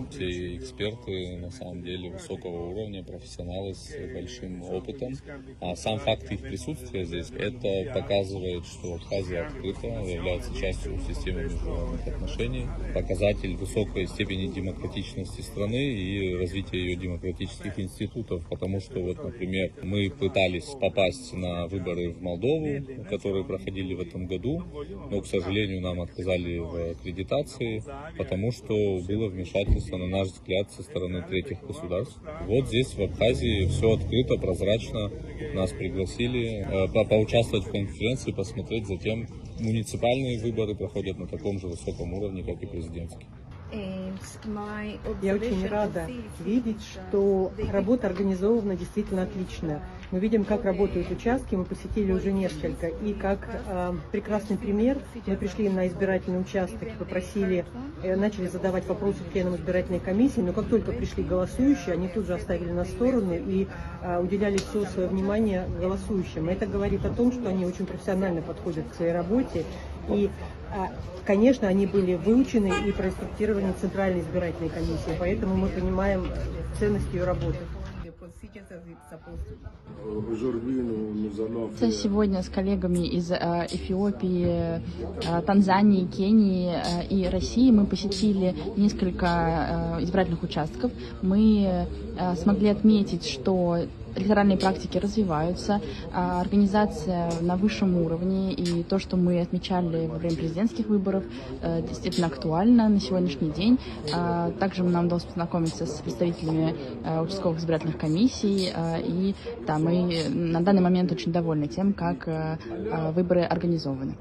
Все эксперты на самом деле высокого уровня, профессионалы с большим опытом. А сам факт их присутствия здесь, это показывает, что Абхазия открыта, является частью системы международных отношений. Показатель высокой степени демократичности страны и развития ее демократических институтов. Потому что, вот, например, мы пытались попасть на выборы в Молдову, которые проходили в этом году, но, к сожалению, нам отказали в аккредитации, потому что было вмешательство, на наш взгляд, со стороны третьих государств. Вот здесь, в Абхазии, все открыто, прозрачно. Нас пригласили поучаствовать в конференции, посмотреть, затем муниципальные выборы проходят на таком же высоком уровне, как и президентские. Я очень рада видеть, что работа организована действительно отлично. Мы видим, как работают участки, мы посетили уже несколько. И как прекрасный пример, мы пришли на избирательный участок, попросили, начали задавать вопросы членам избирательной комиссии, но как только пришли голосующие, они тут же оставили нас в сторону и уделяли все свое внимание голосующим. Это говорит о том, что они очень профессионально подходят к своей работе. И, конечно, они были выучены и проинструктированы Центральной избирательной комиссией, поэтому мы понимаем ценность ее работы. Сегодня с коллегами из Эфиопии, Танзании, Кении и России мы посетили несколько избирательных участков. Мы смогли отметить, что электоральные практики развиваются, организация на высшем уровне, и то, что мы отмечали во время президентских выборов, действительно актуально на сегодняшний день. Также нам удалось познакомиться с представителями участковых избирательных комиссий, и да, мы на данный момент очень довольны тем, как выборы организованы.